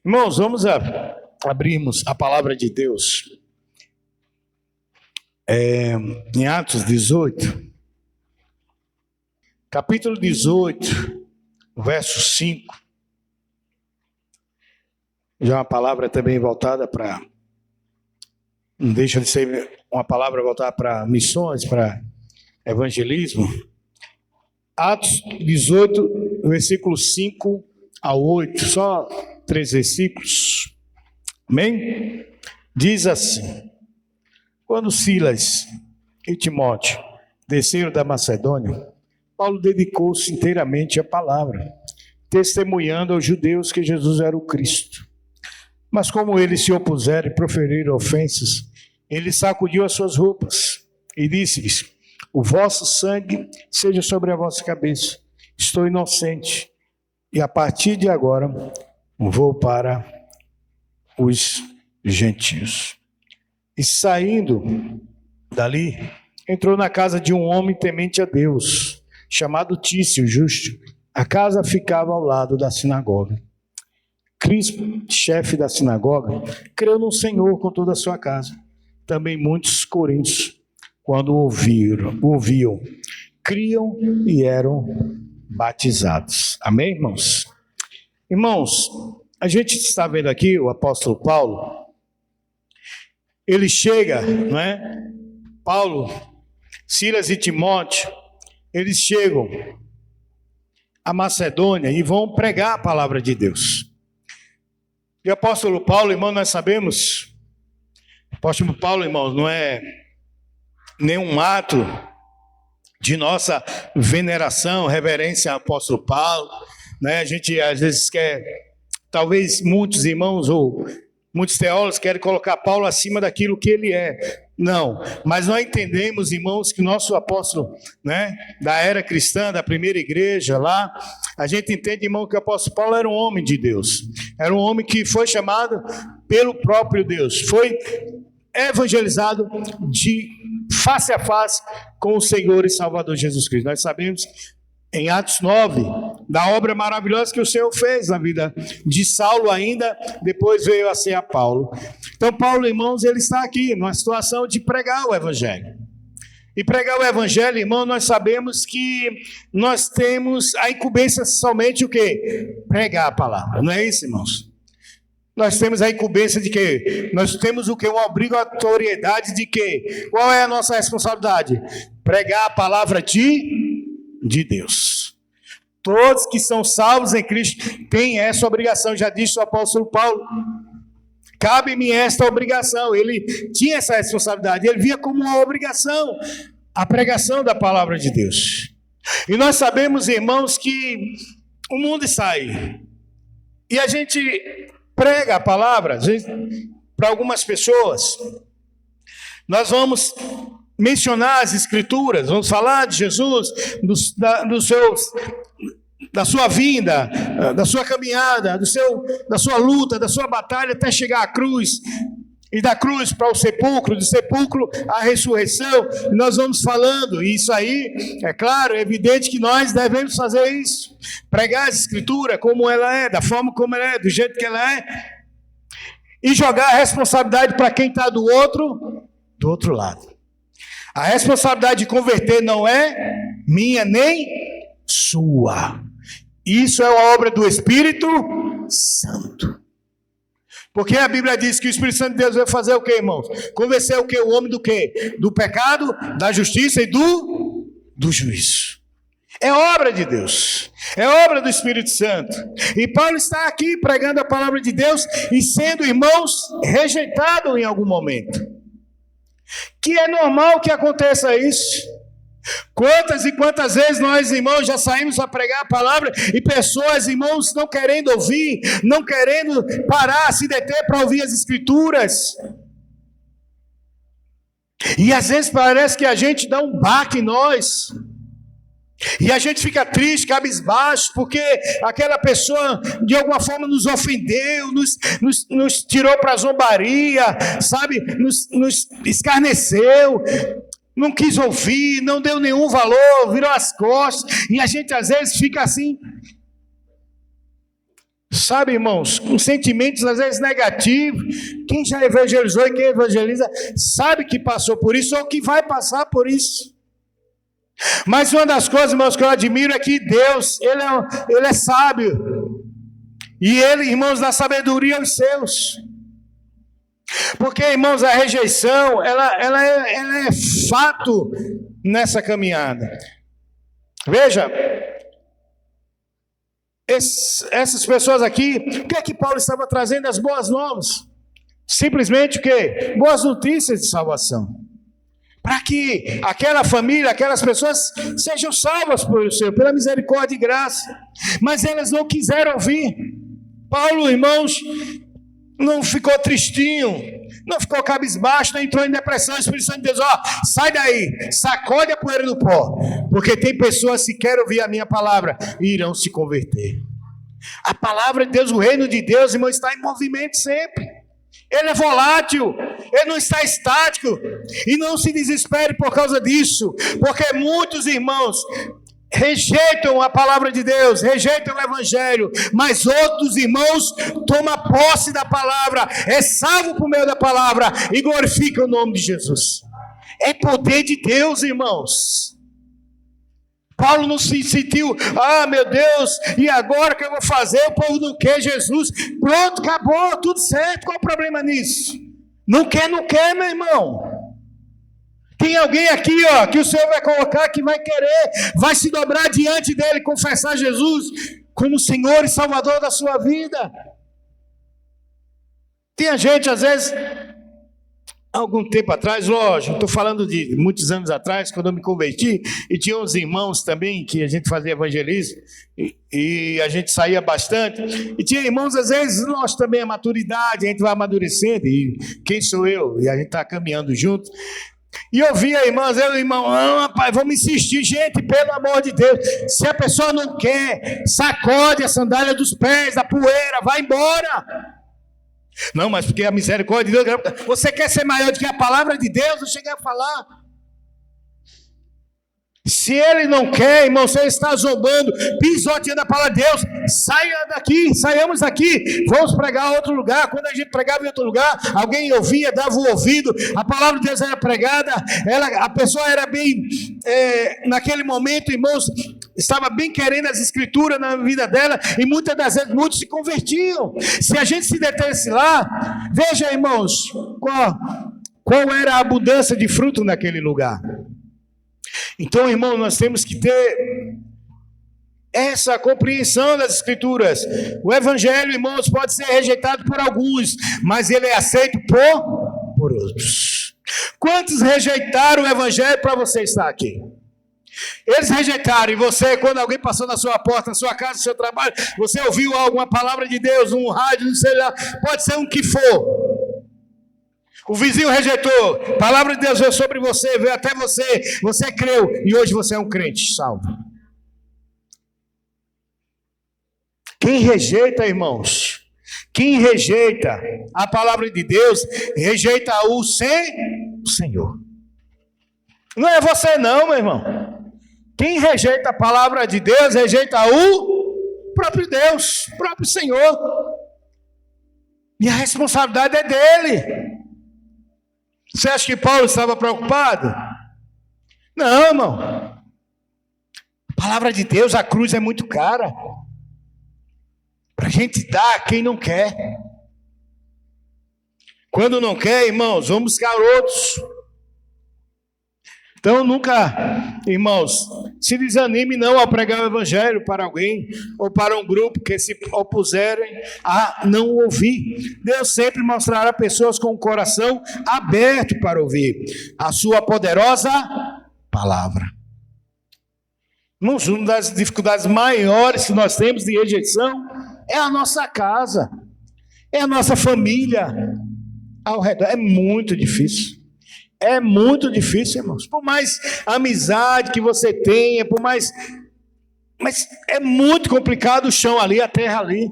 Irmãos, vamos abrirmos a palavra de Deus em Atos 18, capítulo 18, verso 5. Já uma palavra também voltada para, não deixa de ser uma palavra voltada para missões, para evangelismo. Atos 18, versículo 5 a 8, só 3 versículos. Amém? Diz assim: quando Silas e Timóteo desceram da Macedônia, Paulo dedicou-se inteiramente à palavra, testemunhando aos judeus que Jesus era o Cristo. Mas como eles se opuseram e proferiram ofensas, ele sacudiu as suas roupas e disse-lhes: o vosso sangue seja sobre a vossa cabeça. Estou inocente e a partir de agora vou para os gentios. E saindo dali, entrou na casa de um homem temente a Deus, chamado Tício, justo. A casa ficava ao lado da sinagoga. Crispo, chefe da sinagoga, creu no Senhor com toda a sua casa. Também muitos coríntios, quando ouviam, criam e eram batizados. Amém, irmãos? Irmãos, a gente está vendo aqui o apóstolo Paulo. Ele chega, não é? Paulo, Silas e Timóteo, eles chegam à Macedônia e vão pregar a palavra de Deus. E o apóstolo Paulo, irmão, nós sabemos, o apóstolo Paulo, irmãos, não é nenhum ato de nossa veneração, reverência ao apóstolo Paulo, né? A gente às vezes quer, talvez muitos irmãos ou muitos teólogos querem colocar Paulo acima daquilo que ele é. Não, mas nós entendemos, irmãos, que o nosso apóstolo, né, da era cristã, da primeira igreja lá, a gente entende, irmão, que o apóstolo Paulo era um homem de Deus. Era um homem que foi chamado pelo próprio Deus. Foi evangelizado de face a face com o Senhor e Salvador Jesus Cristo. Nós sabemos em Atos 9, da obra maravilhosa que o Senhor fez na vida de Saulo ainda, depois veio a ser a Paulo. Então Paulo, irmãos, ele está aqui numa situação de pregar o evangelho. E pregar o evangelho, irmão, nós sabemos que nós temos a incumbência somente o quê? Pregar a palavra, não é isso, irmãos? Nós temos a incumbência de quê? Nós temos o quê? Uma obrigatoriedade de quê? Qual é a nossa responsabilidade? Pregar a palavra de Deus. Todos que são salvos em Cristo têm essa obrigação, já disse o apóstolo Paulo. Cabe-me esta obrigação. Ele tinha essa responsabilidade, ele via como uma obrigação a pregação da palavra de Deus. E nós sabemos, irmãos, que o mundo está aí. E a gente prega a palavra para algumas pessoas. Nós vamos mencionar as escrituras, vamos falar de Jesus, da sua vinda, da sua caminhada, da sua luta, da sua batalha até chegar à cruz, e da cruz para o sepulcro, do sepulcro à ressurreição. E nós vamos falando, e isso aí, é claro, é evidente que nós devemos fazer isso, pregar a escritura como ela é, da forma como ela é, do jeito que ela é, e jogar a responsabilidade para quem está do outro lado. A responsabilidade de converter não é minha nem sua. Isso é uma obra do Espírito Santo. Porque a Bíblia diz que o Espírito Santo de Deus vai fazer o quê, irmãos? Convencer o quê? O homem do quê? Do pecado, da justiça e do juízo. É obra de Deus. É obra do Espírito Santo. E Paulo está aqui pregando a palavra de Deus e sendo, irmãos, rejeitado em algum momento. Que é normal que aconteça isso. Quantas e quantas vezes nós, irmãos, já saímos a pregar a palavra e pessoas, irmãos, não querendo ouvir, não querendo parar, se deter para ouvir as escrituras. E às vezes parece que a gente dá um baque em nós. E a gente fica triste, cabisbaixo, porque aquela pessoa de alguma forma nos ofendeu, nos tirou para a zombaria, sabe? Nos escarneceu, não quis ouvir, não deu nenhum valor, virou as costas, e a gente às vezes fica assim, Sabe, irmãos, com sentimentos às vezes negativos. Quem já evangelizou e quem evangeliza sabe que passou por isso ou que vai passar por isso. Mas uma das coisas, irmãos, que eu admiro é que Deus, Ele é sábio. E Ele, irmãos, dá sabedoria aos seus. Porque, irmãos, a rejeição, ela é fato nessa caminhada. Veja, essas pessoas aqui, o que é que Paulo estava trazendo? As boas novas. Simplesmente o quê? Boas notícias de salvação. Para que aquela família, aquelas pessoas sejam salvas por Senhor, pela misericórdia e graça. Mas elas não quiseram ouvir. Paulo, irmãos, não ficou tristinho, não ficou cabisbaixo, não entrou em depressão. O Espírito Santo de Deus, sai daí, sacode a poeira do pó, porque tem pessoas que querem ouvir a minha palavra e irão se converter. A palavra de Deus, o reino de Deus, irmão, está em movimento sempre. Ele é volátil, ele não está estático, e não se desespere por causa disso, porque muitos irmãos rejeitam a palavra de Deus, rejeitam o evangelho, mas outros irmãos tomam posse da palavra, é salvo por meio da palavra e glorificam o nome de Jesus. É poder de Deus, irmãos. Paulo não se sentiu, meu Deus, e agora o que eu vou fazer? O povo não quer Jesus. Pronto, acabou, tudo certo. Qual o problema nisso? Não quer, meu irmão. Tem alguém aqui, que o Senhor vai colocar, que vai querer, vai se dobrar diante dele, confessar Jesus como Senhor e Salvador da sua vida. Tem gente, às vezes, algum tempo atrás, lógico, estou falando de muitos anos atrás, quando eu me converti, e tinha uns irmãos também, que a gente fazia evangelismo, e a gente saía bastante, e tinha irmãos, às vezes, nós também, a maturidade, a gente vai amadurecendo, e quem sou eu? E a gente está caminhando junto. E eu via irmãs, irmão, rapaz, vamos insistir, gente, pelo amor de Deus, se a pessoa não quer, sacode a sandália dos pés, da poeira, vai embora. Não, mas porque a misericórdia de Deus, você quer ser maior do que a palavra de Deus? Eu cheguei a falar. Se ele não quer, irmão, se ele está zombando, pisoteando a palavra de Deus, saia daqui, saiamos daqui, vamos pregar em outro lugar. Quando a gente pregava em outro lugar, alguém ouvia, dava o ouvido, a palavra de Deus era pregada, a pessoa era bem, naquele momento, irmãos, estava bem querendo as escrituras na vida dela, e muitas das vezes muitos se convertiam. Se a gente se detesse lá, veja, irmãos, qual era a abundância de fruto naquele lugar. Então, irmão, nós temos que ter essa compreensão das Escrituras. O Evangelho, irmãos, pode ser rejeitado por alguns, mas ele é aceito por outros. Quantos rejeitaram o Evangelho para você estar aqui? Eles rejeitaram, e você, quando alguém passou na sua porta, na sua casa, no seu trabalho, você ouviu alguma palavra de Deus, um rádio, não sei lá, pode ser um que for. O vizinho rejeitou, a palavra de Deus veio sobre você, veio até você, você creu, e hoje você é um crente salvo. Quem rejeita, irmãos, quem rejeita a palavra de Deus, rejeita o Senhor. Não é você não, meu irmão. Quem rejeita a palavra de Deus, rejeita o próprio Deus, o próprio Senhor. E a responsabilidade é dele. Você acha que Paulo estava preocupado? Não, irmão. A palavra de Deus, a cruz é muito cara. Para a gente dar a quem não quer. Quando não quer, irmãos, vamos buscar outros. Então nunca, irmãos, se desanime não ao pregar o evangelho para alguém ou para um grupo que se opuserem a não ouvir. Deus sempre mostrará pessoas com o coração aberto para ouvir a sua poderosa palavra. Irmãos, uma das dificuldades maiores que nós temos de rejeição é a nossa casa, é a nossa família ao redor. É muito difícil. É muito difícil, irmãos. Por mais amizade que você tenha, mas é muito complicado o chão ali, a terra ali.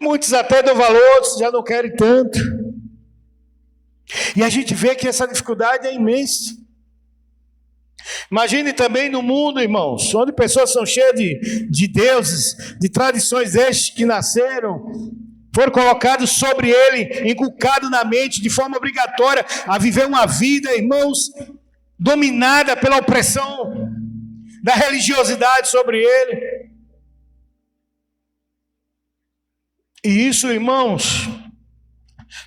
Muitos até dão valor, outros já não querem tanto. E a gente vê que essa dificuldade é imensa. Imagine também no mundo, irmãos, onde pessoas são cheias de deuses, de tradições destes que nasceram, foram colocados sobre ele, inculcados na mente de forma obrigatória a viver uma vida, irmãos, dominada pela opressão da religiosidade sobre ele. E isso, irmãos,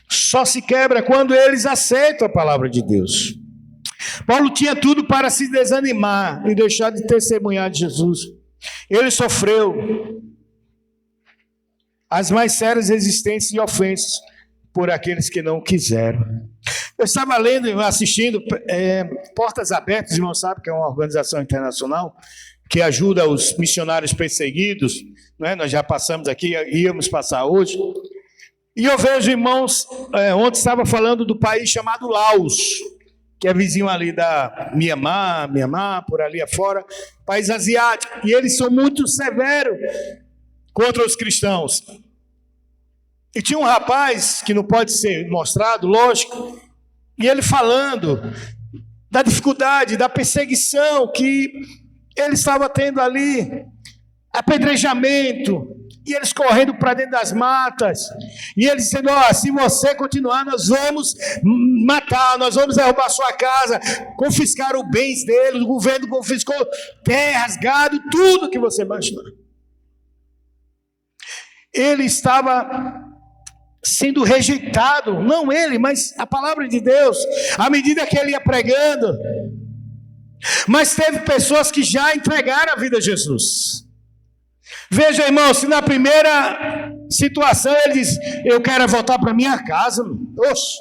só se quebra quando eles aceitam a palavra de Deus. Paulo tinha tudo para se desanimar e deixar de testemunhar de Jesus. Ele sofreu as mais sérias resistências e ofensas por aqueles que não quiseram. Eu estava lendo e assistindo Portas Abertas, irmão, sabe que é uma organização internacional que ajuda os missionários perseguidos, né? Nós já passamos aqui, íamos passar hoje. E eu vejo, irmãos, ontem estava falando do país chamado Laos, que é vizinho ali da Mianmar, por ali afora, país asiático, e eles são muito severos contra os cristãos. E tinha um rapaz, que não pode ser mostrado, lógico, e ele falando da dificuldade, da perseguição que ele estava tendo ali, apedrejamento, e eles correndo para dentro das matas, e eles dizendo, se você continuar, nós vamos matar, nós vamos derrubar sua casa, confiscaram os bens dele, o governo confiscou terras, gado, tudo que você imaginar. Ele estava sendo rejeitado, não ele, mas a palavra de Deus, à medida que ele ia pregando. Mas teve pessoas que já entregaram a vida a Jesus. Veja, irmão, se na primeira situação ele diz, eu quero voltar para minha casa, oxe,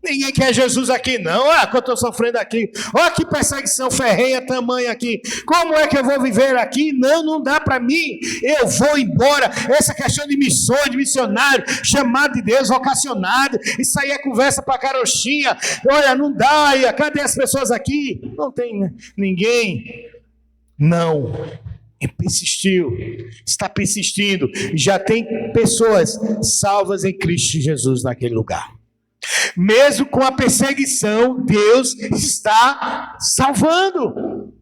ninguém quer Jesus aqui não, que eu estou sofrendo aqui, olha que perseguição ferrenha tamanha aqui, como é que eu vou viver aqui? Não dá para mim, eu vou embora. Essa questão de missões, de missionário, chamado de Deus, vocacionado, isso aí é conversa para carochinha, olha, não dá, cadê as pessoas aqui? Não tem ninguém, não. E persistiu, está persistindo, já tem pessoas salvas em Cristo Jesus naquele lugar. Mesmo com a perseguição, Deus está salvando.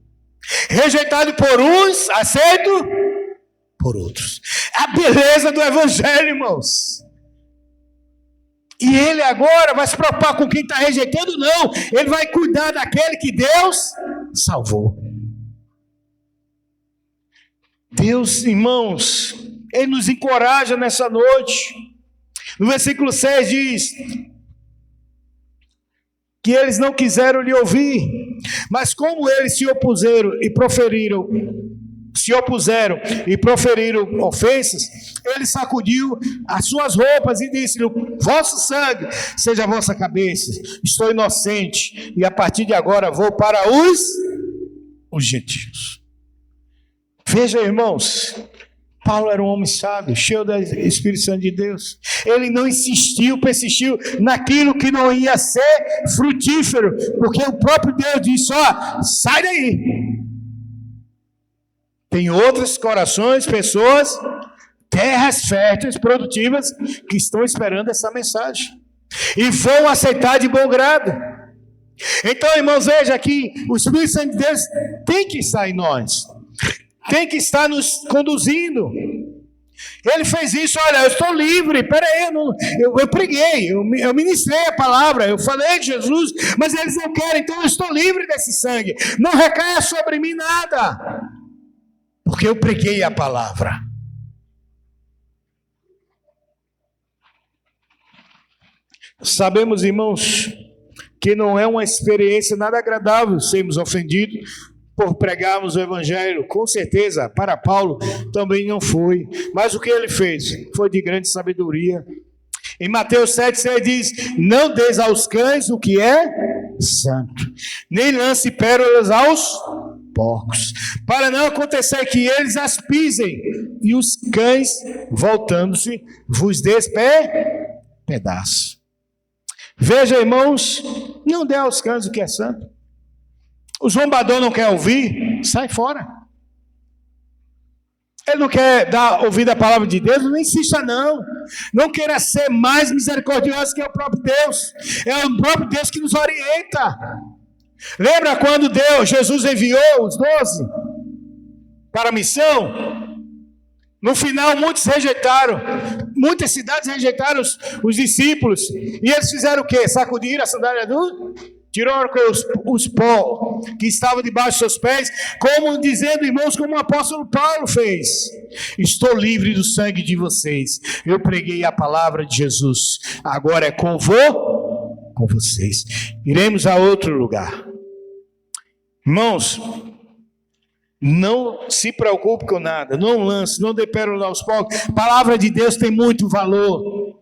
Rejeitado por uns, aceito por outros. A beleza do Evangelho, irmãos. E ele agora vai se preocupar com quem está rejeitando? Não, ele vai cuidar daquele que Deus salvou. Deus, irmãos, Ele nos encoraja nessa noite. No versículo 6 diz que eles não quiseram lhe ouvir, mas como eles se opuseram e proferiram ofensas, ele sacudiu as suas roupas e disse-lhe, vosso sangue seja a vossa cabeça, estou inocente, e a partir de agora vou para os gentios. Veja, irmãos, Paulo era um homem sábio, cheio do Espírito Santo de Deus. Ele não insistiu, persistiu naquilo que não ia ser frutífero, porque o próprio Deus disse, sai daí. Tem outros corações, pessoas, terras férteis, produtivas, que estão esperando essa mensagem. E vão aceitar de bom grado. Então, irmãos, veja que o Espírito Santo de Deus tem que estar em nós. Tem que estar nos conduzindo. Ele fez isso, olha, eu estou livre, peraí, eu preguei, eu ministrei a palavra, eu falei de Jesus, mas eles não querem, então eu estou livre desse sangue, não recaia sobre mim nada, porque eu preguei a palavra. Sabemos, irmãos, que não é uma experiência nada agradável sermos ofendidos por pregarmos o Evangelho, com certeza, para Paulo também não foi, mas o que ele fez foi de grande sabedoria. Em Mateus 7,6 diz, não deis aos cães o que é santo, nem lance pérolas aos porcos, para não acontecer que eles as pisem, e os cães, voltando-se, vos despedaçam. Veja, irmãos, não dê aos cães o que é santo. O zombador não quer ouvir, sai fora. Ele não quer dar ouvido à palavra de Deus, não insista não. Não queira ser mais misericordioso que o próprio Deus. É o próprio Deus que nos orienta. Lembra quando Jesus enviou os 12 para a missão? No final, muitos rejeitaram. Muitas cidades rejeitaram os discípulos. E eles fizeram o quê? Sacudiram a sandália tiraram os pó que estavam debaixo dos seus pés, como dizendo, irmãos, como o apóstolo Paulo fez: estou livre do sangue de vocês. Eu preguei a palavra de Jesus. Agora é com vocês. Iremos a outro lugar. Irmãos, não se preocupe com nada, não lance, não dê pérola aos povos. A palavra de Deus tem muito valor.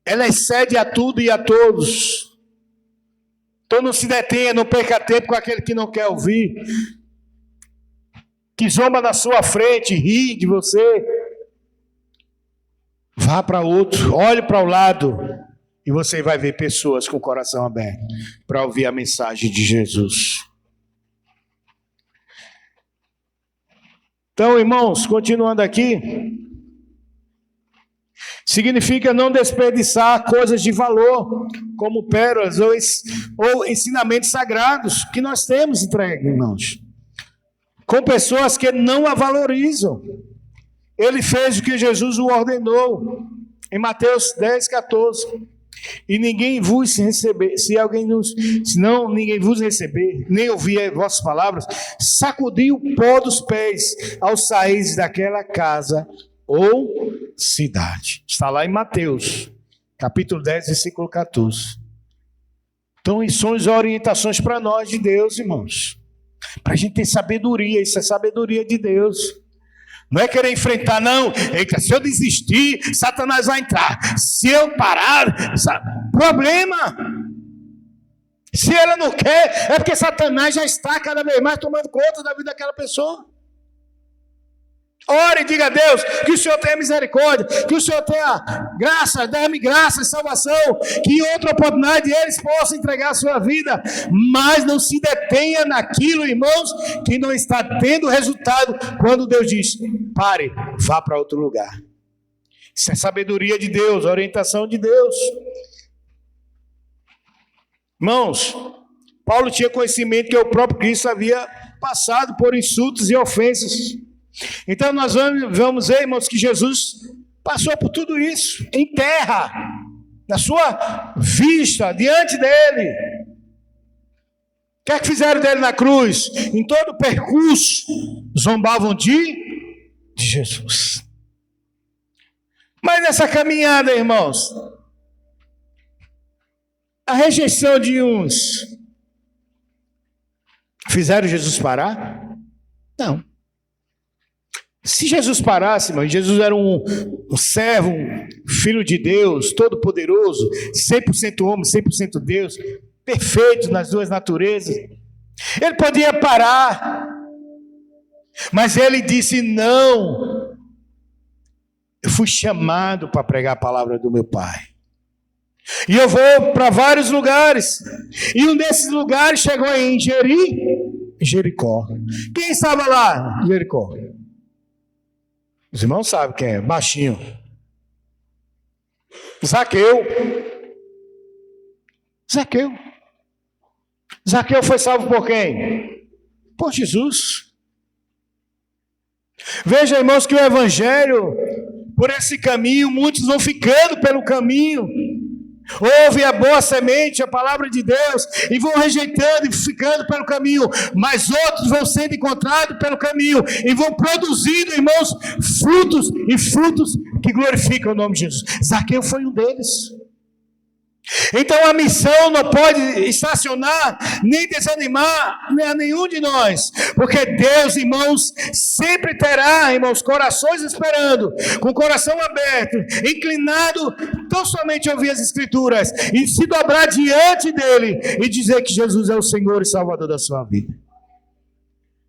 Ela excede a tudo e a todos. Então não se detenha, não perca tempo com aquele que não quer ouvir, que zomba na sua frente, ri de você. Vá para outro, olhe para o lado, e você vai ver pessoas com o coração aberto para ouvir a mensagem de Jesus. Então, irmãos, continuando aqui, significa não desperdiçar coisas de valor, como pérolas ou ensinamentos sagrados que nós temos entregue, irmãos, com pessoas que não a valorizam. Ele fez o que Jesus o ordenou, em Mateus 10, 14. E ninguém vos receber, se não ninguém vos receber, nem ouvir vossas palavras, sacudi o pó dos pés ao saíres daquela casa ou cidade. Está lá em Mateus, capítulo 10, versículo 14. Então, isso são as orientações para nós de Deus, irmãos. Para a gente ter sabedoria, isso é sabedoria de Deus. Não é querer enfrentar, não. Eita, se eu desistir, Satanás vai entrar. Se eu parar, problema. Se ela não quer, é porque Satanás já está cada vez mais tomando conta da vida daquela pessoa. Ore e diga a Deus que o Senhor tenha misericórdia, que o Senhor tenha graça, dê-me graça e salvação, que em outra oportunidade eles possam entregar a sua vida, mas não se detenha naquilo, irmãos, que não está tendo resultado, quando Deus diz: pare, vá para outro lugar. Isso é sabedoria de Deus, orientação de Deus. Irmãos, Paulo tinha conhecimento que o próprio Cristo havia passado por insultos e ofensas. Então nós vamos ver, irmãos, que Jesus passou por tudo isso em terra, na sua vista, diante dele. O que é que fizeram dele na cruz? Em todo o percurso zombavam de Jesus. Mas nessa caminhada, irmãos, a rejeição de uns fizeram Jesus parar? Não. Se Jesus parasse, irmão, Jesus era um servo, um filho de Deus, todo poderoso, 100% homem, 100% Deus, perfeito nas duas naturezas, ele podia parar, mas ele disse: não, eu fui chamado para pregar a palavra do meu Pai, e eu vou para vários lugares, e um desses lugares chegou em Jericó. Quem estava lá em Jericó? Os irmãos sabem quem é, baixinho. Zaqueu. Zaqueu foi salvo por quem? Por Jesus. Veja, irmãos, que o evangelho, por esse caminho, muitos vão ficando pelo caminho. Ouvem a boa semente, a palavra de Deus, e vão rejeitando e ficando pelo caminho, mas outros vão sendo encontrados pelo caminho, e vão produzindo, irmãos, frutos, e frutos que glorificam o nome de Jesus. Zaqueu foi um deles. Então a missão não pode estacionar, nem desanimar a nenhum de nós, porque Deus, irmãos, sempre terá, irmãos, corações esperando, com o coração aberto, inclinado, tão somente a ouvir as Escrituras, e se dobrar diante dele, e dizer que Jesus é o Senhor e Salvador da sua vida.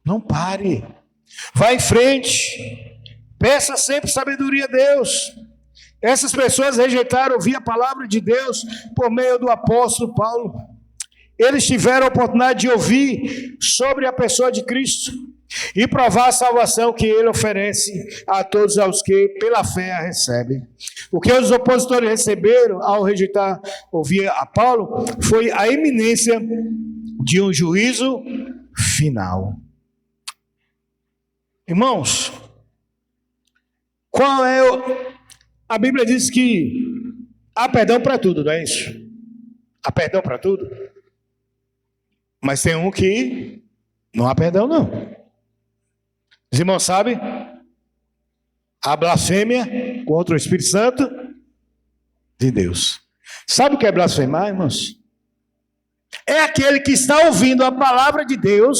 Não pare, vá em frente, peça sempre sabedoria a Deus. Essas pessoas rejeitaram ouvir a palavra de Deus por meio do apóstolo Paulo. Eles tiveram a oportunidade de ouvir sobre a pessoa de Cristo e provar a salvação que ele oferece a todos aos que pela fé a recebem. O que os opositores receberam ao rejeitar ouvir a Paulo foi a eminência de um juízo final. Irmãos, qual é o... A Bíblia diz que há perdão para tudo, não é isso? Há perdão para tudo. Mas tem um que não há perdão, não. Os irmãos sabem? A blasfêmia contra o Espírito Santo de Deus. Sabe o que é blasfemar, irmãos? É aquele que está ouvindo a palavra de Deus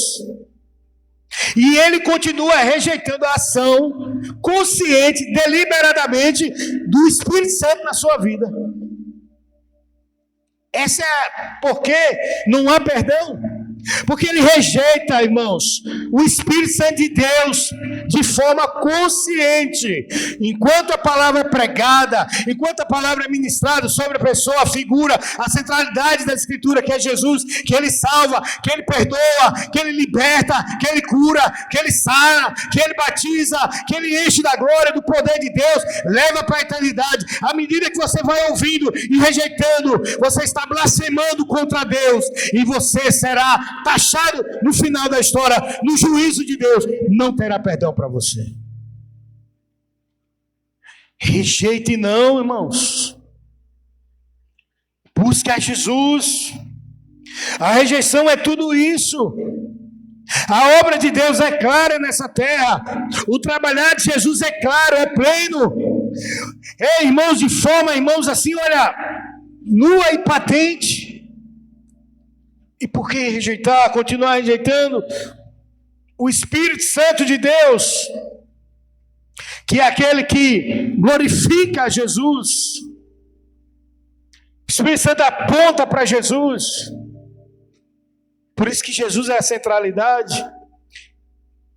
e ele continua rejeitando a ação consciente, deliberadamente, do Espírito Santo na sua vida. Essa é porque não há perdão. Porque ele rejeita, irmãos, o Espírito Santo de Deus de forma consciente. Enquanto a palavra é pregada, enquanto a palavra é ministrada sobre a pessoa, a figura, a centralidade da Escritura, que é Jesus, que ele salva, que ele perdoa, que ele liberta, que ele cura, que ele sara, que ele batiza, que ele enche da glória, do poder de Deus, leva para a eternidade. À medida que você vai ouvindo e rejeitando, você está blasfemando contra Deus e você será taxado no final da história, no juízo de Deus. Não terá perdão para você. Rejeite não, irmãos. Busque a Jesus. A rejeição é tudo isso. A obra de Deus é clara nessa terra. O trabalhar de Jesus é claro, é pleno. Irmãos, de forma, irmãos, assim, olha, nua e patente. E por que rejeitar, continuar rejeitando o Espírito Santo de Deus, que é aquele que glorifica a Jesus? O Espírito Santo aponta para Jesus. Por isso que Jesus é a centralidade.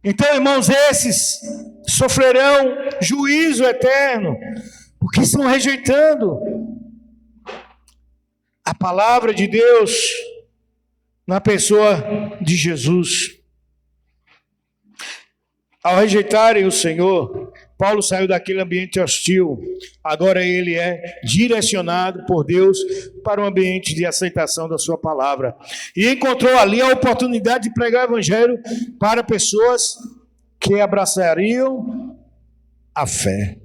Então, irmãos, esses sofrerão juízo eterno, porque estão rejeitando a palavra de Deus na pessoa de Jesus. Ao rejeitarem o Senhor, Paulo saiu daquele ambiente hostil. Agora ele é direcionado por Deus para um ambiente de aceitação da sua palavra. E encontrou ali a oportunidade de pregar o evangelho para pessoas que abraçariam a fé.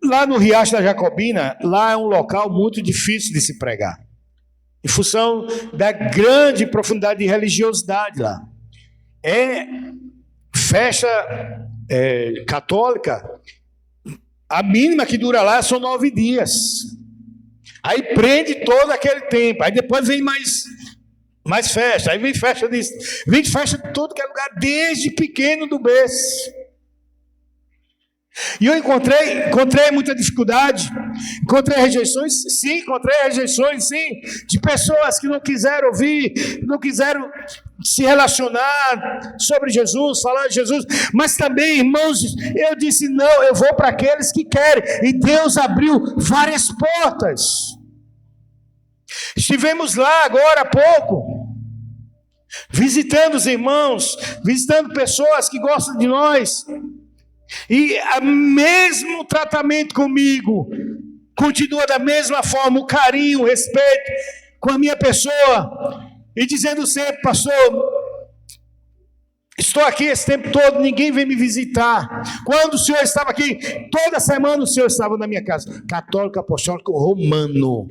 Lá no Riacho da Jacobina, lá é um local muito difícil de se pregar, em função da grande profundidade de religiosidade lá. É festa católica, a mínima que dura lá são 9 dias. Aí prende todo aquele tempo, aí depois vem mais festa, aí vem festa de todo que é lugar, desde pequeno do berço. E eu encontrei muita dificuldade, encontrei rejeições, sim, de pessoas que não quiseram ouvir, não quiseram se relacionar sobre Jesus, falar de Jesus, mas também, irmãos, eu disse não, eu vou para aqueles que querem, e Deus abriu várias portas. Estivemos lá agora há pouco, visitando os irmãos, visitando pessoas que gostam de nós, e o mesmo tratamento comigo continua da mesma forma, o carinho, o respeito com a minha pessoa, e dizendo sempre: pastor, estou aqui esse tempo todo, ninguém vem me visitar. Quando o senhor estava aqui, toda semana o senhor estava na minha casa. Católico, apostólico, romano.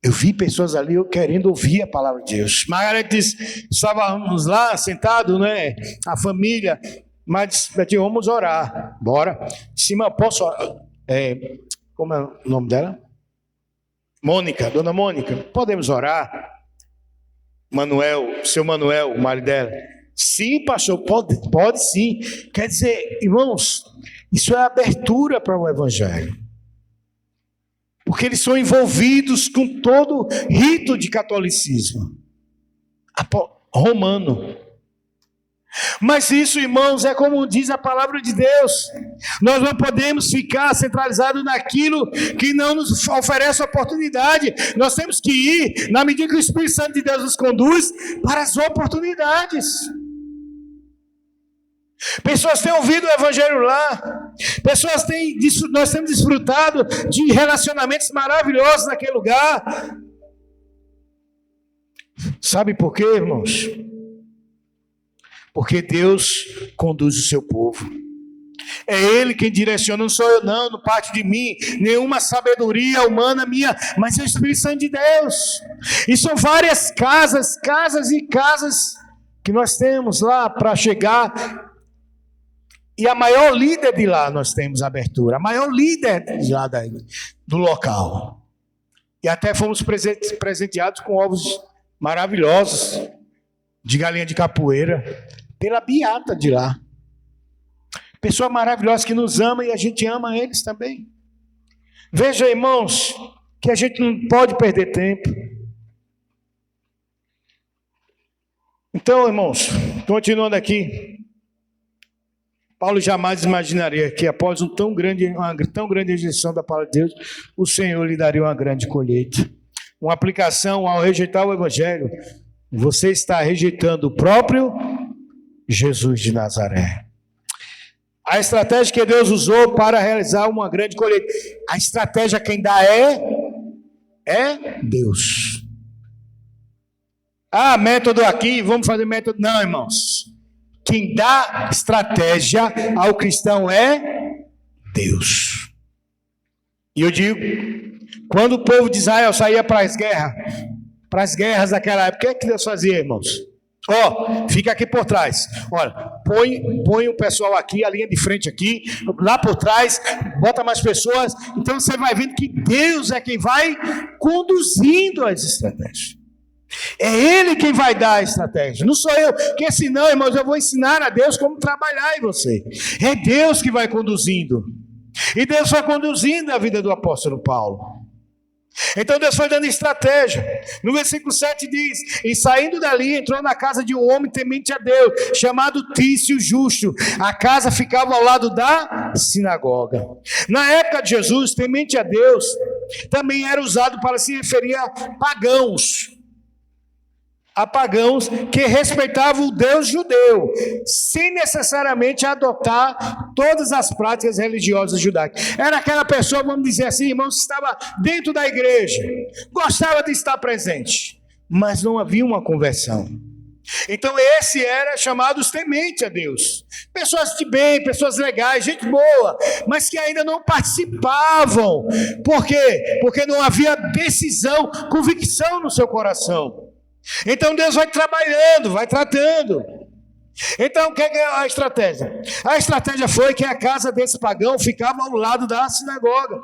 Eu vi pessoas ali querendo ouvir a palavra de Deus. Margarete disse, estávamos lá sentados, né? A família, mas disse, vamos orar. Bora. Disse, mas posso orar? Como é o nome dela? Mônica, dona Mônica, podemos orar? Manuel, seu Manuel, o marido dela. Sim, pastor, pode sim. Quer dizer, irmãos, isso é abertura para o evangelho. Porque eles são envolvidos com todo rito de catolicismo romano. Mas isso, irmãos, é como diz a palavra de Deus. Nós não podemos ficar centralizados naquilo que não nos oferece oportunidade. Nós temos que ir, na medida que o Espírito Santo de Deus nos conduz, para as oportunidades. Pessoas têm ouvido o evangelho lá, Nós temos desfrutado de relacionamentos maravilhosos naquele lugar. Sabe por quê, irmãos? Porque Deus conduz o seu povo. É Ele quem direciona, não sou eu não parte de mim, nenhuma sabedoria humana minha, mas é o Espírito Santo de Deus. E são várias casas e casas que nós temos lá para chegar. E a maior líder de lá nós temos abertura, a maior líder já do local. E até fomos presenteados com ovos maravilhosos de galinha de capoeira pela beata de lá. Pessoa maravilhosa que nos ama e a gente ama eles também. Veja, irmãos, que a gente não pode perder tempo. Então, irmãos, continuando aqui, Paulo jamais imaginaria que após uma tão grande rejeição da palavra de Deus, o Senhor lhe daria uma grande colheita. Uma aplicação ao rejeitar o Evangelho. Você está rejeitando o próprio Jesus de Nazaré. A estratégia que Deus usou para realizar uma grande colheita. A estratégia quem dá é Deus. Método aqui, vamos fazer método. Não, irmãos. Quem dá estratégia ao cristão é Deus. E eu digo, quando o povo de Israel saía para as guerras daquela época, o que Deus fazia, irmãos? Fica aqui por trás. Olha, põe o pessoal aqui, a linha de frente aqui, lá por trás, bota mais pessoas. Então você vai vendo que Deus é quem vai conduzindo as estratégias. É Ele quem vai dar a estratégia, não sou eu, porque senão, irmãos, eu vou ensinar a Deus como trabalhar em você. É Deus que vai conduzindo. E Deus foi conduzindo a vida do apóstolo Paulo. Então Deus foi dando estratégia. No versículo 7 diz: e saindo dali entrou na casa de um homem temente a Deus, chamado Tício Justo. A casa ficava ao lado da sinagoga. Na época de Jesus, temente a Deus também era usado para se referir a pagãos que respeitavam o Deus judeu, sem necessariamente adotar todas as práticas religiosas judaicas. Era aquela pessoa, vamos dizer assim, irmãos, que estava dentro da igreja, gostava de estar presente, mas não havia uma conversão. Então esse era chamado os tementes a Deus. Pessoas de bem, pessoas legais, gente boa, mas que ainda não participavam. Por quê? Porque não havia decisão, convicção no seu coração. Então Deus vai trabalhando, vai tratando. Então o que é a estratégia? A estratégia foi que a casa desse pagão ficava ao lado da sinagoga.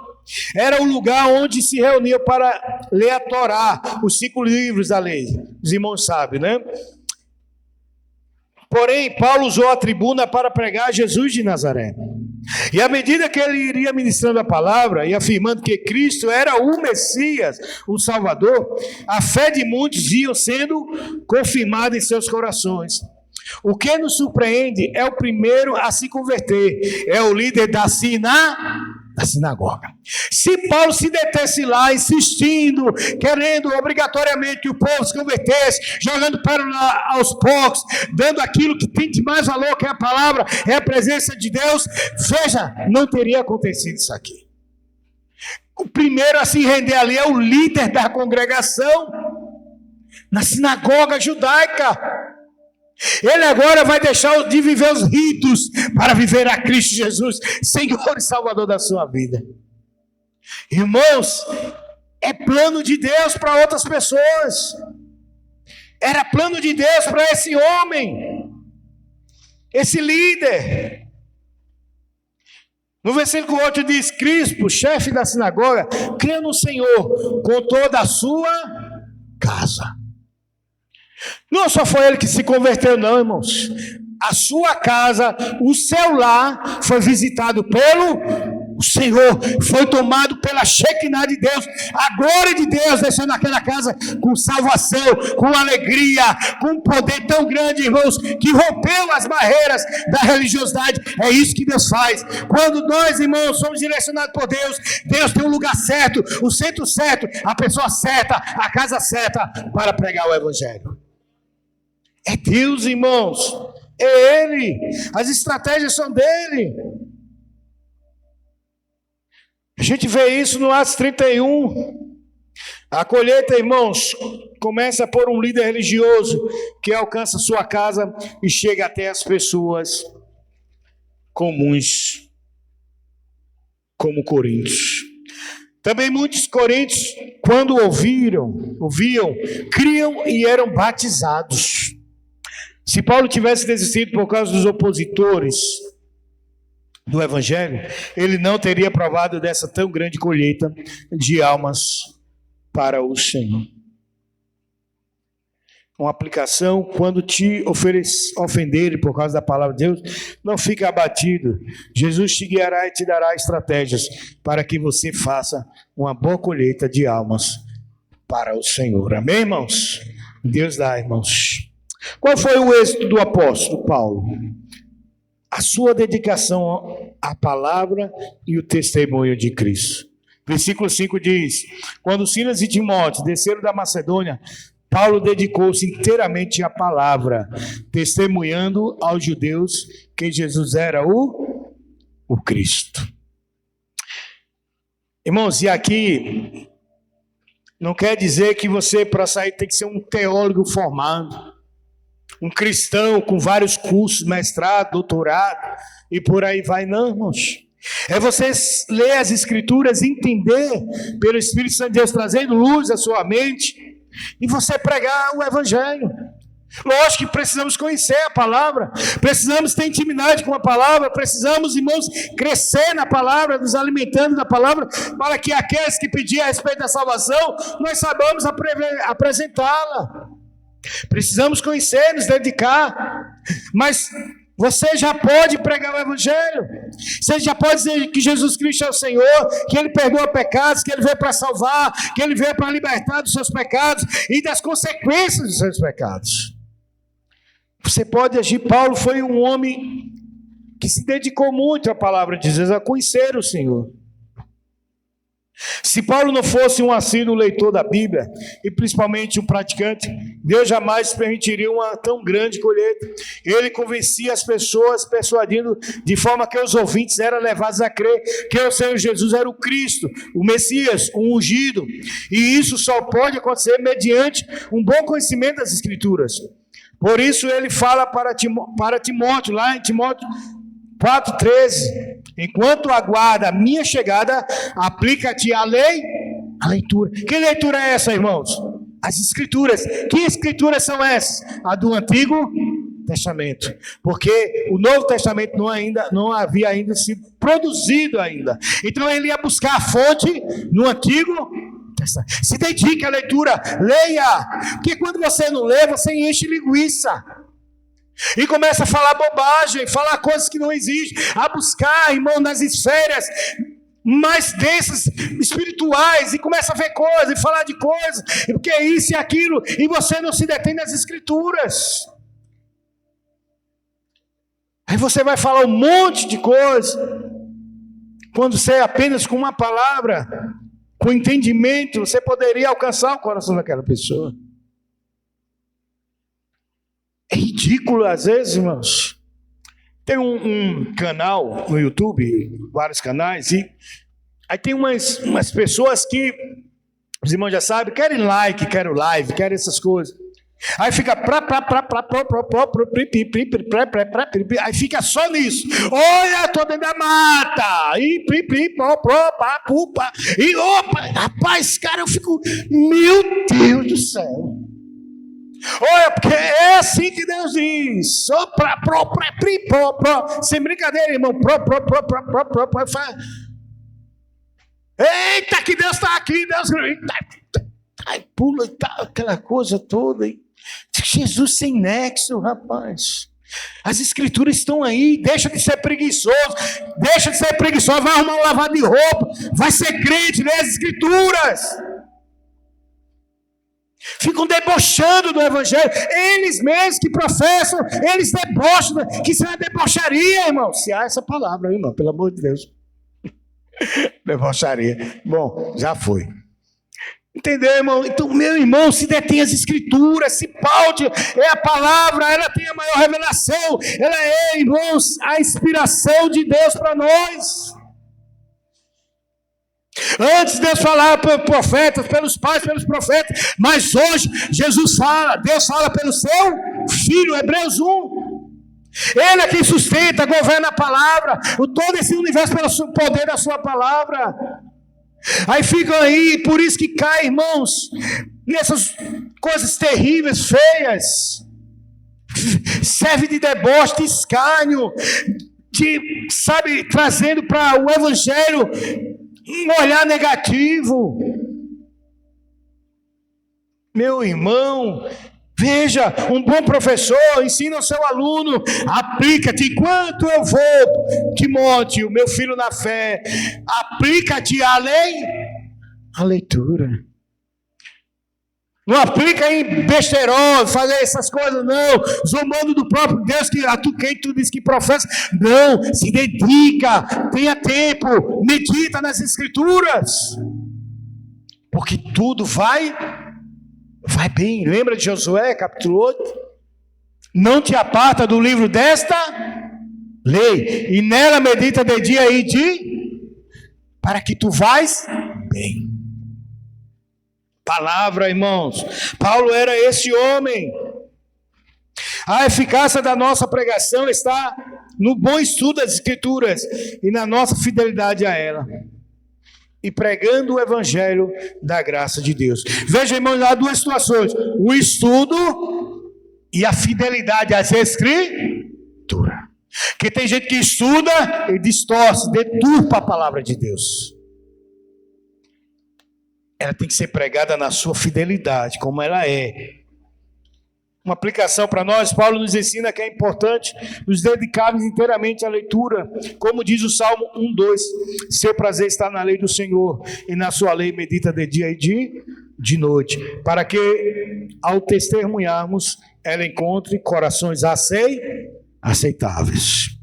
Era o lugar onde se reuniam para ler a Torá, os 5 livros da lei. Os irmãos sabem, né? Porém, Paulo usou a tribuna para pregar Jesus de Nazaré. E à medida que ele iria ministrando a palavra e afirmando que Cristo era o Messias, o Salvador, a fé de muitos ia sendo confirmada em seus corações. O que nos surpreende é o primeiro a se converter, é o líder da sinagoga. Se Paulo se detesse lá, insistindo, querendo obrigatoriamente que o povo se convertesse, jogando pérola aos poucos, dando aquilo que tem de mais valor, que é a palavra, é a presença de Deus, veja, não teria acontecido isso aqui. O primeiro a se render ali é o líder da congregação, na sinagoga judaica. Ele agora vai deixar de viver os ritos para viver a Cristo Jesus, Senhor e Salvador da sua vida. Irmãos, é plano de Deus para outras pessoas. Era plano de Deus para esse homem, esse líder. No versículo 8 diz: Crispo, chefe da sinagoga, crê no Senhor com toda a sua casa. Não só foi ele que se converteu, não, irmãos. A sua casa, o seu lar, foi visitado pelo Senhor, foi tomado pela Shekinah de Deus, a glória de Deus desceu naquela casa com salvação, com alegria, com um poder tão grande, irmãos, que rompeu as barreiras da religiosidade. É isso que Deus faz. Quando nós, irmãos, somos direcionados por Deus, Deus tem um lugar certo, o centro certo, a pessoa certa, a casa certa para pregar o Evangelho. É Deus, irmãos, é Ele, as estratégias são dele. A gente vê isso no Atos 31. A colheita, irmãos, começa por um líder religioso que alcança sua casa e chega até as pessoas comuns, como Coríntios. Também muitos coríntios, quando ouviam, criam e eram batizados. Se Paulo tivesse desistido por causa dos opositores do evangelho, ele não teria provado dessa tão grande colheita de almas para o Senhor. Uma aplicação: quando te ofenderem por causa da palavra de Deus, não fique abatido. Jesus te guiará e te dará estratégias para que você faça uma boa colheita de almas para o Senhor. Amém, irmãos? Deus dá, irmãos. Qual foi o êxito do apóstolo Paulo? A sua dedicação à palavra e o testemunho de Cristo. Versículo 5 diz: quando Silas e Timóteo desceram da Macedônia, Paulo dedicou-se inteiramente à palavra, testemunhando aos judeus que Jesus era o Cristo. Irmãos, e aqui não quer dizer que você, para sair, tem que ser um teólogo formado, um cristão com vários cursos, mestrado, doutorado, e por aí vai, não, irmãos. É você ler as Escrituras, entender pelo Espírito Santo de Deus, trazendo luz à sua mente, e você pregar o Evangelho. Lógico que precisamos conhecer a palavra, precisamos ter intimidade com a palavra, precisamos, irmãos, crescer na palavra, nos alimentando da palavra, para que aqueles que pedirem a respeito da salvação, nós saibamos apresentá-la. Precisamos conhecer, nos dedicar, mas você já pode pregar o Evangelho, você já pode dizer que Jesus Cristo é o Senhor, que Ele perdoa pecados, que Ele veio para salvar, que Ele veio para libertar dos seus pecados e das consequências dos seus pecados. Você pode agir. Paulo foi um homem que se dedicou muito à palavra de Deus, a conhecer o Senhor. Se Paulo não fosse um assíduo leitor da Bíblia, e principalmente um praticante, Deus jamais permitiria uma tão grande colheita. Ele convencia as pessoas, persuadindo de forma que os ouvintes eram levados a crer que o Senhor Jesus era o Cristo, o Messias, o ungido. E isso só pode acontecer mediante um bom conhecimento das Escrituras. Por isso ele fala para Timóteo, lá em Timóteo 4,13, enquanto aguarda a minha chegada, aplica-te a lei, a leitura. Que leitura é essa, irmãos? As Escrituras. Que Escrituras são essas? A do Antigo Testamento. Porque o Novo Testamento não havia ainda sido produzido ainda. Então ele ia buscar a fonte no Antigo Testamento. Se dedique à leitura, leia. Porque quando você não lê, você enche linguiça. E começa a falar bobagem, falar coisas que não existem, a buscar, irmão, nas esferas mais densas, espirituais, e começa a ver coisas, e falar de coisas, porque é isso e aquilo, e você não se detém nas Escrituras. Aí você vai falar um monte de coisa, quando você apenas com uma palavra, com entendimento, você poderia alcançar o coração daquela pessoa. É ridículo às vezes, irmãos. Tem um canal no YouTube, vários canais, e aí tem umas pessoas que, os irmãos já sabem, querem like, querem live, querem essas coisas. Aí fica aí fica só nisso. Olha, tô dentro da mata. E e opa, rapaz, cara, eu fico, meu Deus do céu. Olha, porque é assim que Deus diz. Sem brincadeira, irmão. Eita, que Deus está aqui. Deus. Aí pula e tal, aquela coisa toda. Jesus sem nexo, rapaz. As Escrituras estão aí. Deixa de ser preguiçoso. Vai arrumar um lavado de roupa. Vai ser crente, lê as Escrituras. Ficam debochando do Evangelho. Eles mesmos que professam, eles debocham. Que isso é uma debocharia, irmão. Se há essa palavra, irmão, pelo amor de Deus. Debocharia. Bom, já foi. Entendeu, irmão? Então, meu irmão, se detém as Escrituras. Se Paulo é a palavra, ela tem a maior revelação. Ela é, irmãos, a inspiração de Deus para nós. Antes Deus falava pelos profetas, pelos pais, pelos profetas, mas hoje Deus fala pelo seu Filho, Hebreus 1. Ele é quem sustenta, governa a palavra, todo esse universo pelo poder da sua palavra. Aí ficam aí, por isso que cai, irmãos, nessas coisas terríveis, feias, serve de deboche, de escárnio, trazendo para o evangelho um olhar negativo. Meu irmão, veja, um bom professor ensina ao seu aluno, aplica-te, enquanto eu vou, Timóteo, meu filho na fé, aplica-te a leitura. Não aplica em besterol, fazer essas coisas, não, zombando do próprio Deus, quem tu diz que professa, não, se dedica, tenha tempo, medita nas Escrituras, porque tudo vai bem. Lembra de Josué, capítulo 8? Não te aparta do livro desta lei, e nela medita de dia e para que tu vais bem. Palavra, irmãos. Paulo era esse homem. A eficácia da nossa pregação está no bom estudo das Escrituras e na nossa fidelidade a ela. E pregando o evangelho da graça de Deus. Veja, irmãos, há duas situações: o estudo e a fidelidade às Escrituras. Porque tem gente que estuda e distorce, deturpa a palavra de Deus. Ela tem que ser pregada na sua fidelidade, como ela é. Uma aplicação para nós, Paulo nos ensina que é importante nos dedicarmos inteiramente à leitura, como diz o Salmo 1:2, seu prazer está na lei do Senhor, e na sua lei medita de dia e de noite, para que, ao testemunharmos, ela encontre corações aceitáveis.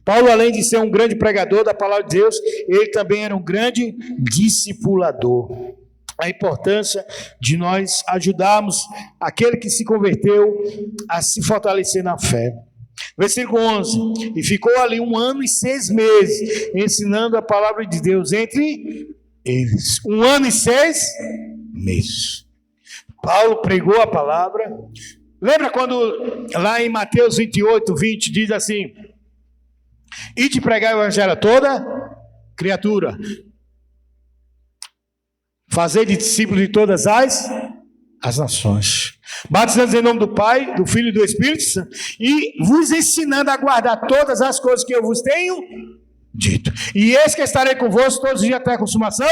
Paulo, além de ser um grande pregador da palavra de Deus, ele também era um grande discipulador. A importância de nós ajudarmos aquele que se converteu a se fortalecer na fé. Versículo 11: e ficou ali 1 ano e 6 meses, ensinando a palavra de Deus entre eles. 1 ano e 6 meses. Paulo pregou a palavra. Lembra quando lá em Mateus 28:20 diz assim: e de pregar o evangelho a toda criatura, fazer de discípulos de todas as nações, batizando em nome do Pai, do Filho e do Espírito Santo, e vos ensinando a guardar todas as coisas que eu vos tenho dito. E eis que estarei convosco todos os dias até a consumação.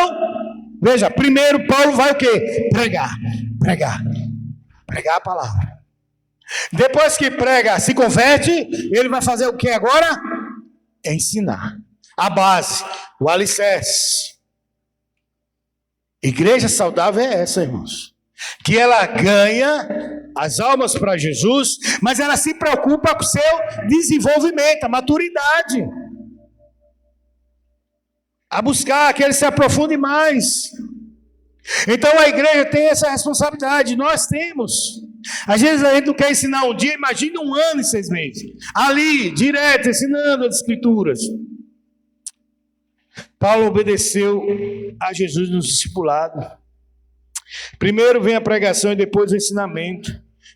Veja, primeiro Paulo vai o quê? Pregar a palavra. Depois que prega, se converte, ele vai fazer o que agora? Ensinar. A base, o alicerce. Igreja saudável é essa, irmãos, que ela ganha as almas para Jesus, mas ela se preocupa com o seu desenvolvimento, a maturidade, a buscar que ele se aprofunde mais. Então a igreja tem essa responsabilidade, nós temos. Às vezes a gente não quer ensinar um dia, imagina 1 ano e 6 meses, ali, direto, ensinando as Escrituras. Paulo obedeceu a Jesus no discipulado. Primeiro vem a pregação e depois o ensinamento.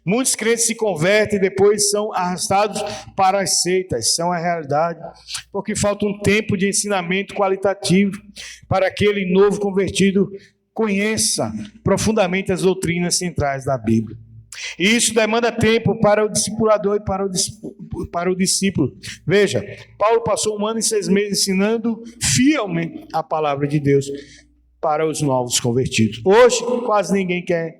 Muitos crentes se convertem e depois são arrastados para as seitas, são a realidade, porque falta um tempo de ensinamento qualitativo para que aquele novo convertido conheça profundamente as doutrinas centrais da Bíblia. E isso demanda tempo para o discipulador e para o discípulo. Veja, Paulo passou 1 ano e 6 meses ensinando fielmente a palavra de Deus para os novos convertidos. Hoje, quase ninguém quer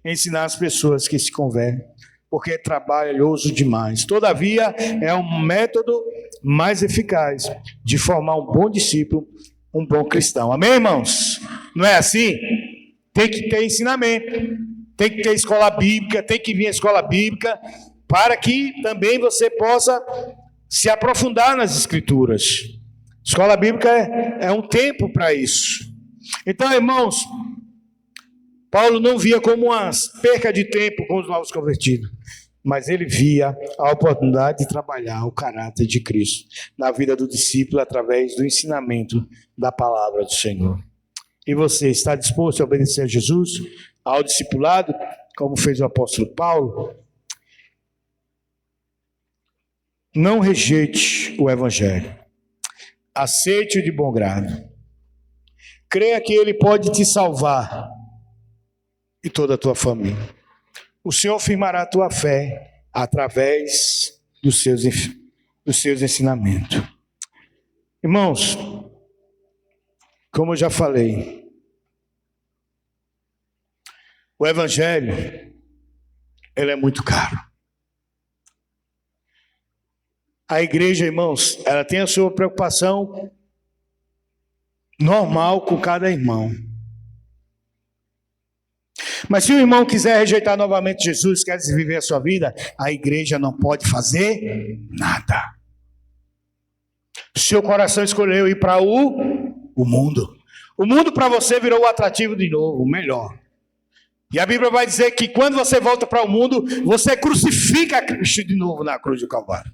ensinar as pessoas que se convertem, porque é trabalhoso demais. Todavia, é um método mais eficaz de formar um bom discípulo, um bom cristão. Amém, irmãos? Não é assim? Tem que ter ensinamento. Tem que ter escola bíblica, tem que vir a escola bíblica, para que também você possa se aprofundar nas Escrituras. Escola bíblica é um tempo para isso. Então, irmãos, Paulo não via como uma perca de tempo com os novos convertidos, mas ele via a oportunidade de trabalhar o caráter de Cristo na vida do discípulo através do ensinamento da palavra do Senhor. E você está disposto a obedecer a Jesus, ao discipulado, como fez o apóstolo Paulo? Não rejeite o evangelho. Aceite-o de bom grado. Creia que ele pode te salvar e toda a tua família. O Senhor firmará a tua fé através dos seus ensinamentos. Irmãos, como eu já falei, o evangelho, ele é muito caro. A igreja, irmãos, ela tem a sua preocupação normal com cada irmão. Mas se o irmão quiser rejeitar novamente Jesus, quer viver a sua vida, a igreja não pode fazer nada. O seu coração escolheu ir para o mundo. O mundo para você virou o atrativo de novo, o melhor. E a Bíblia vai dizer que quando você volta para o mundo, você crucifica Cristo de novo na cruz do Calvário.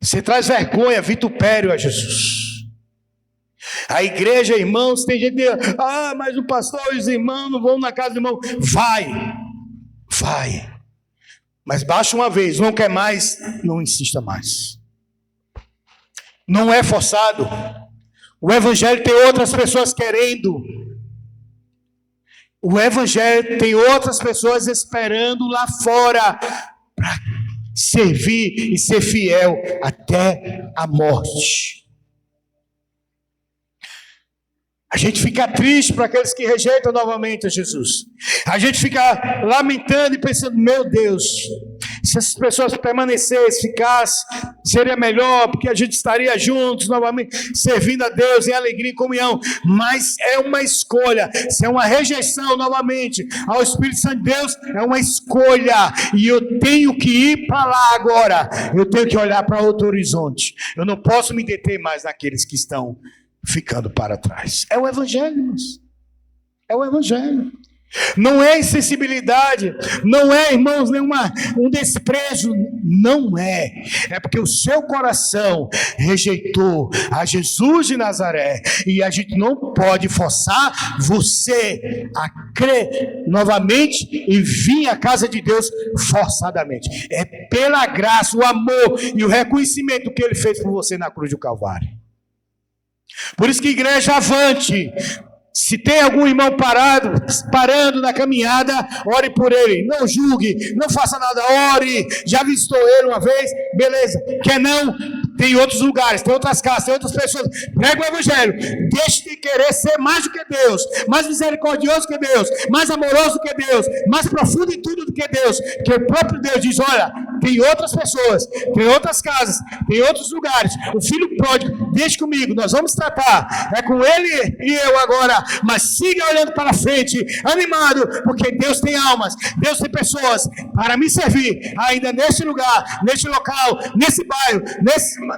Você traz vergonha, vitupério a Jesus. A igreja, irmãos, tem gente que diz, mas o pastor e os irmãos não vão na casa do irmão. Vai. Mas baixa uma vez, não quer mais, não insista mais. Não é forçado. O evangelho tem outras pessoas querendo. O evangelho tem outras pessoas esperando lá fora para servir e ser fiel até a morte. A gente fica triste para aqueles que rejeitam novamente a Jesus. A gente fica lamentando e pensando, meu Deus, se essas pessoas permanecessem, ficassem, seria melhor, porque a gente estaria juntos novamente, servindo a Deus em alegria e comunhão. Mas é uma escolha, se é uma rejeição novamente ao Espírito Santo de Deus, é uma escolha, e eu tenho que ir para lá agora, eu tenho que olhar para outro horizonte, eu não posso me deter mais naqueles que estão ficando para trás. É o evangelho, irmãos. É o evangelho. Não é insensibilidade, não é, irmãos, um desprezo, não é. É porque o seu coração rejeitou a Jesus de Nazaré, e a gente não pode forçar você a crer novamente e vir à casa de Deus forçadamente. É pela graça, o amor e o reconhecimento que Ele fez por você na cruz do Calvário. Por isso que, igreja, avante. Se tem algum irmão parando na caminhada, ore por ele, não julgue, não faça nada, ore. Já visitou ele uma vez, beleza. Quer não? Tem outros lugares, tem outras casas, tem outras pessoas. Prega o evangelho. Deixe de querer ser mais do que Deus, mais misericordioso que Deus, mais amoroso do que Deus, mais profundo em tudo do que Deus. Que o próprio Deus diz, olha, tem outras pessoas, tem outras casas, tem outros lugares. O filho pródigo, deixe comigo, nós vamos tratar. É com ele e eu agora. Mas siga olhando para frente, animado, porque Deus tem almas, Deus tem pessoas para me servir, ainda neste lugar, neste local, nesse bairro,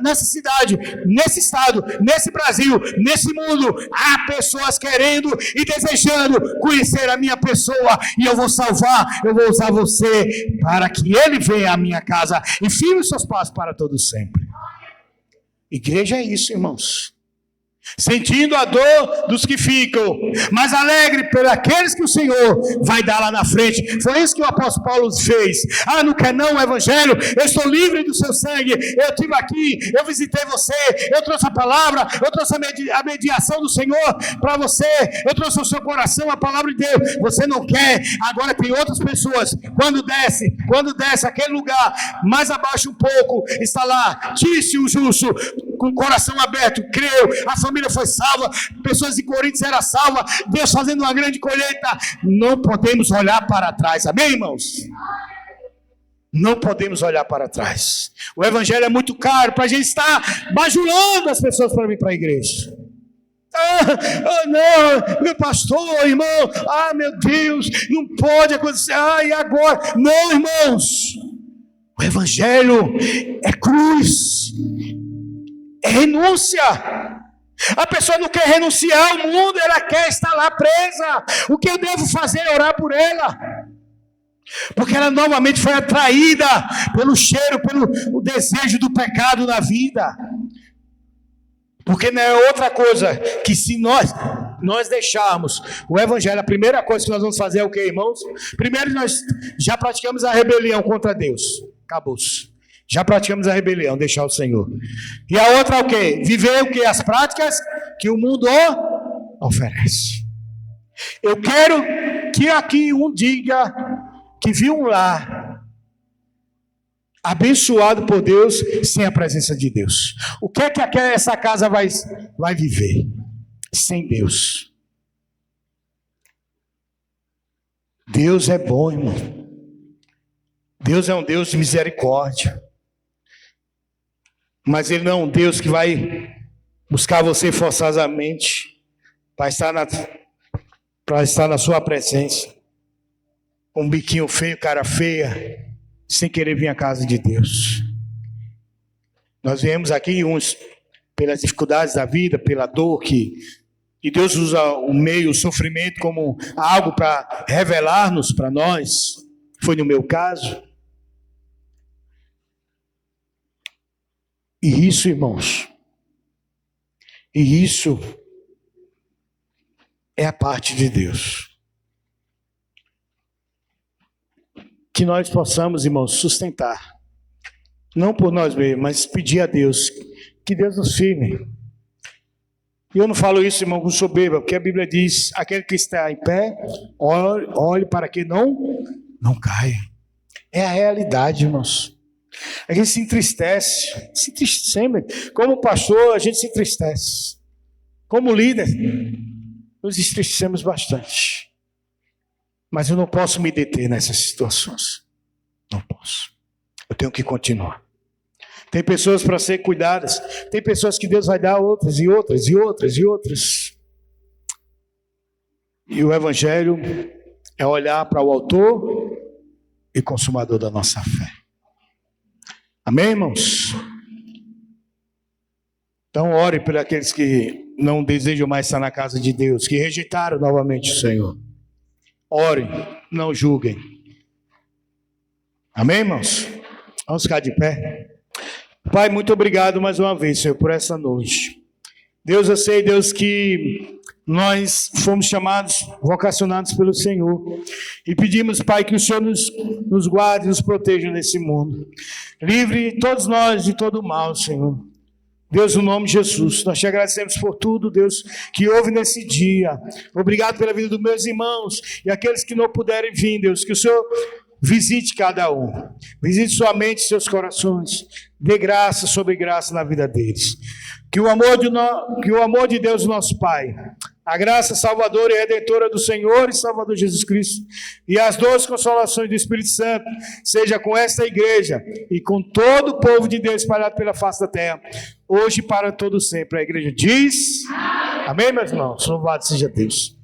nessa cidade, nesse estado, nesse Brasil, nesse mundo. Há pessoas querendo e desejando conhecer a minha pessoa, e eu vou salvar, eu vou usar você para que ele venha à minha casa e firme os seus passos para todo sempre. Igreja é isso, irmãos. Sentindo a dor dos que ficam, mas alegre por aqueles que o Senhor vai dar lá na frente. Foi isso que o apóstolo Paulo fez. Não quer não o evangelho? Eu estou livre do seu sangue, eu estive aqui, eu visitei você, eu trouxe a palavra, eu trouxe a mediação do Senhor para você, eu trouxe ao seu coração a palavra de Deus. Você não quer? Agora tem outras pessoas. Quando desce aquele lugar mais abaixo um pouco, está lá Tício, o justo, com o coração aberto, creu, a família foi salva, pessoas de Coríntios eram salvas, Deus fazendo uma grande colheita. Não podemos olhar para trás, amém, irmãos? Não podemos olhar para trás. O evangelho é muito caro para a gente estar bajulando as pessoas para vir para a igreja. Não, meu pastor, irmão, meu Deus, não pode acontecer, e agora? Não, irmãos, o evangelho é cruz, é renúncia. A pessoa não quer renunciar ao mundo, ela quer estar lá presa. O que eu devo fazer é orar por ela, porque ela novamente foi atraída pelo cheiro, pelo desejo do pecado na vida. Porque não é outra coisa que se nós deixarmos o evangelho, a primeira coisa que nós vamos fazer é o que, irmãos? Primeiro, nós já praticamos a rebelião contra Deus. Acabou-se. Já praticamos a rebelião, deixar o Senhor. E a outra é o quê? Viver o quê? As práticas que o mundo oferece. Eu quero que aqui um diga que viu um lar abençoado por Deus sem a presença de Deus. O que é que essa casa vai viver sem Deus? Deus é bom, irmão. Deus é um Deus de misericórdia. Mas Ele não é um Deus que vai buscar você forçosamente para estar na sua presença. Um biquinho feio, cara feia, sem querer vir à casa de Deus. Nós viemos aqui uns pelas dificuldades da vida, pela dor e Deus usa o meio, o sofrimento como algo para revelar-nos para nós. Foi no meu caso. E isso, irmãos, isso é a parte de Deus. Que nós possamos, irmãos, sustentar. Não por nós mesmos, mas pedir a Deus. Que Deus nos firme. E eu não falo isso, irmão, com soberba, porque a Bíblia diz, aquele que está em pé, olhe para que não caia. É a realidade, irmãos. A gente se entristece sempre. Como pastor, a gente se entristece. Como líder, nos entristecemos bastante. Mas eu não posso me deter nessas situações. Não posso. Eu tenho que continuar. Tem pessoas para ser cuidadas. Tem pessoas que Deus vai dar outras e outras e outras e outras. E o Evangelho é olhar para o autor e consumador da nossa fé. Amém, irmãos? Então, ore por aqueles que não desejam mais estar na casa de Deus, que rejeitaram novamente o Senhor. Orem, não julguem. Amém, irmãos? Vamos ficar de pé. Pai, muito obrigado mais uma vez, Senhor, por essa noite. Deus, eu sei, Deus, que nós fomos chamados, vocacionados pelo Senhor. E pedimos, Pai, que o Senhor nos guarde, nos proteja nesse mundo. Livre todos nós de todo mal, Senhor. Deus, no nome de Jesus, nós te agradecemos por tudo, Deus, que houve nesse dia. Obrigado pela vida dos meus irmãos e aqueles que não puderem vir, Deus, que o Senhor visite cada um. Visite sua mente e seus corações. Dê graça sobre graça na vida deles. Que o amor de Deus, nosso Pai, a graça salvadora e redentora do Senhor e Salvador Jesus Cristo e as doces consolações do Espírito Santo seja com esta igreja e com todo o povo de Deus espalhado pela face da terra, hoje e para todo sempre. A igreja diz: amém, meus irmãos? Louvado seja Deus.